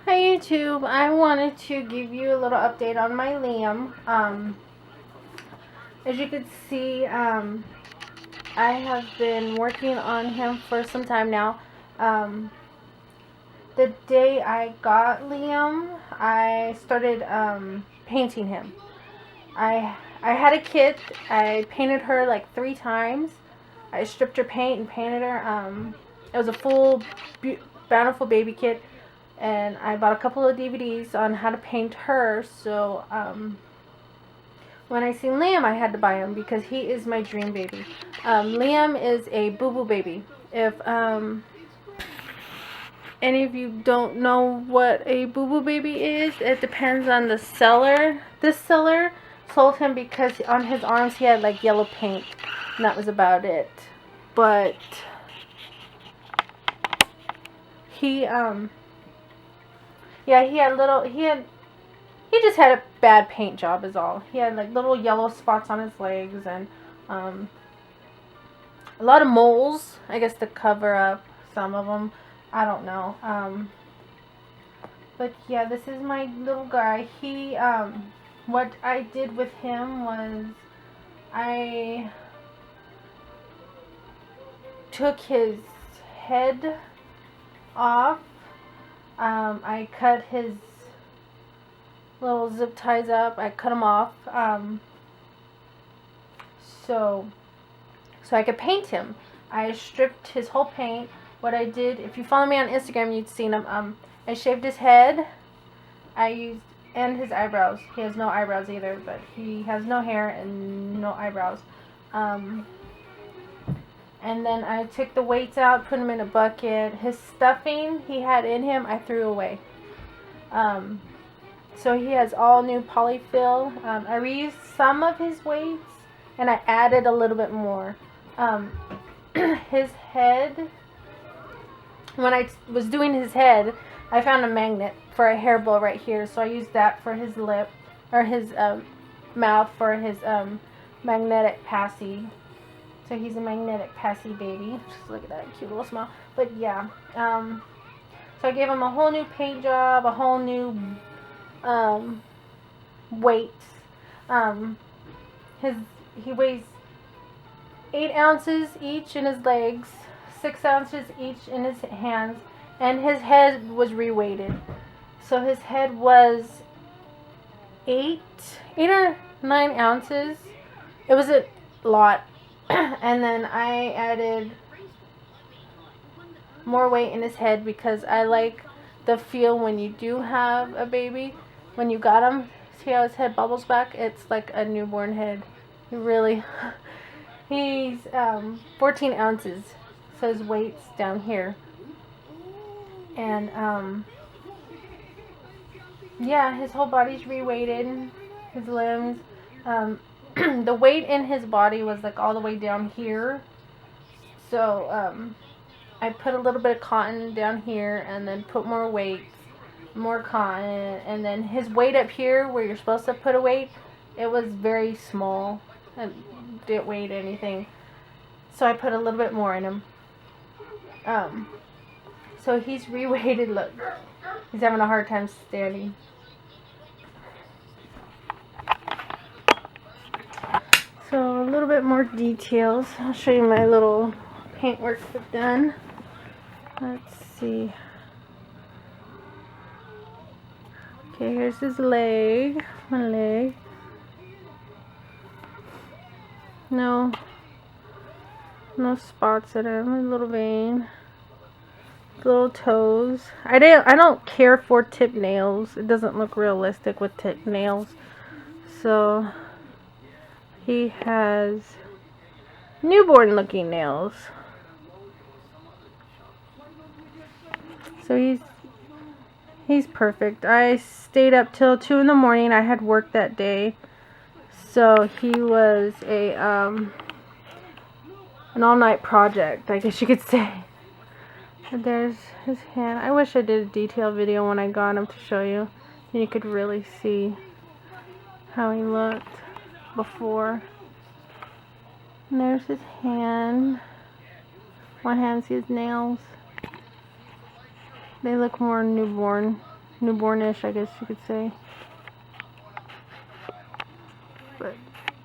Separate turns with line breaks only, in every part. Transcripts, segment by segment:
Hi YouTube, I wanted to give you a little update on my Liam. As you can see, I have been working on him for some time now. The day I got Liam, I started painting him. I had a kit. I painted her like 3 times. I stripped her paint and painted her. It was a full, bountiful baby kit. And I bought a couple of DVDs on how to paint her. So when I seen Liam, I had to buy him because he is my dream baby. Liam is a boo-boo baby. If any of you don't know what a boo-boo baby is, it depends on the seller. This seller sold him because on his arms he had like yellow paint, and that was about it. But he yeah, he just had a bad paint job is all. He had like little yellow spots on his legs and a lot of moles, I guess, to cover up some of them. I don't know. But yeah, this is my little guy. He what I did with him was I took his head off. I cut his little zip ties up. I cut them off so I could paint him. I stripped his whole paint. What I did, if you follow me on Instagram, you'd seen him. I shaved his head. And his eyebrows. He has no eyebrows either, but he has no hair and no eyebrows. And then I took the weights out, put them in a bucket. His stuffing he had in him, I threw away. So he has all new polyfill. I reused some of his weights, and I added a little bit more. His head, when I was doing his head, I found a magnet for a hair bow right here. So I used that for his lip, or his mouth for his magnetic passy. So he's a magnetic passy baby. Just look at that cute little smile. But yeah, so I gave him a whole new paint job, a whole new weights. He weighs 8 ounces each in his legs, 6 ounces each in his hands, and his head was reweighted. So his head was 8 or 9 ounces. It was a lot. And then I added more weight in his head because I like the feel when you do have a baby. When you got him, see how his head bubbles back? It's like a newborn head. He's 14 ounces. So his weight's down here. And yeah, his whole body's reweighted. His limbs. The weight in his body was like all the way down here. So I put a little bit of cotton down here and then put more weight, more cotton, and then his weight up here where you're supposed to put a weight, it was very small. It didn't weigh anything. So I put a little bit more in him. So he's reweighted. Look, he's having a hard time standing. So a little bit more details. I'll show you my little paintwork I've done. Let's see. Okay, here's his leg. One leg. No spots in him. A little vein. Little toes. I don't care for tip nails. It doesn't look realistic with tip nails. So he has newborn looking nails. So he's perfect. I stayed up till 2 in the morning. I had work that day. So he was an all-night project, I guess you could say. And there's his hand. I wish I did a detailed video when I got him to show you. And you could really see how he looked before. And there's his hand. One hand, see his nails. They look more newborn. newbornish, I guess you could say. But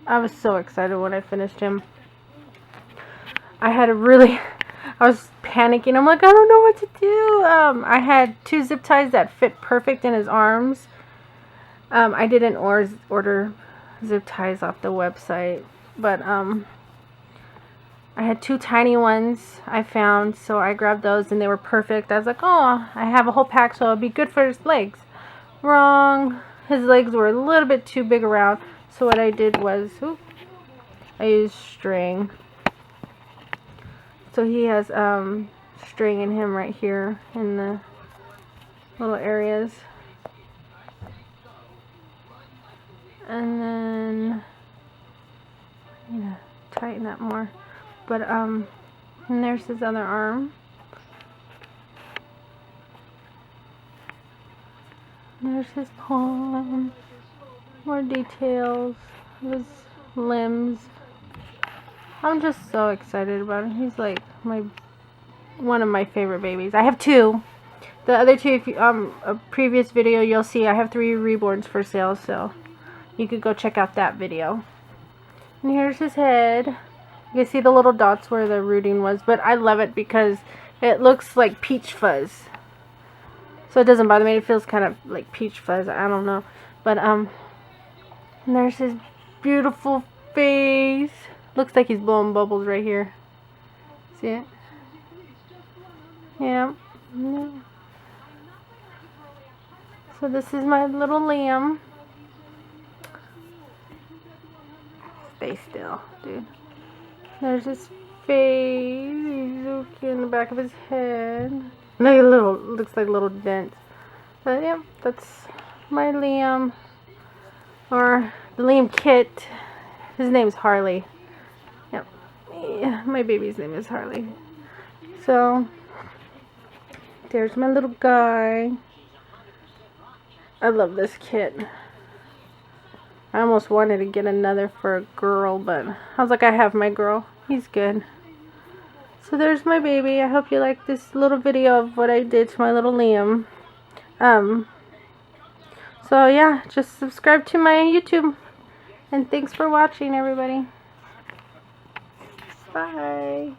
I was so excited when I finished him. I was panicking. I'm like, I don't know what to do. I had 2 zip ties that fit perfect in his arms. I didn't order zip ties off the website, but I had 2 tiny ones I found, so I grabbed those and they were perfect. I was like, oh, I have a whole pack, so it'll be good for his legs. Wrong. His legs were a little bit too big around, so what I did was, I used string. So he has string in him right here in the little areas. And then, tighten that more. But, and there's his other arm. There's his palm. More details. His limbs. I'm just so excited about him. He's like one of my favorite babies. I have 2. The other 2, if you, a previous video, you'll see I have 3 reborns for sale, so you could go check out that video. And here's his head. You can see the little dots where the rooting was, but I love it because it looks like peach fuzz. So it doesn't bother me. It feels kind of like peach fuzz. I don't know. But, and there's his beautiful face. Looks like he's blowing bubbles right here. See it? Yeah. So this is my little Liam. Stay still, dude. There's his face. He's looking in the back of his head. Looks like little dents. But yeah, that's my Liam. Or the Liam kit. His name's Harley. Yep. Yeah, my baby's name is Harley. So, there's my little guy. I love this kit. I almost wanted to get another for a girl, but I was like, I have my girl. He's good. So there's my baby. I hope you like this little video of what I did to my little Liam. So yeah, just subscribe to my YouTube. And thanks for watching, everybody. Bye.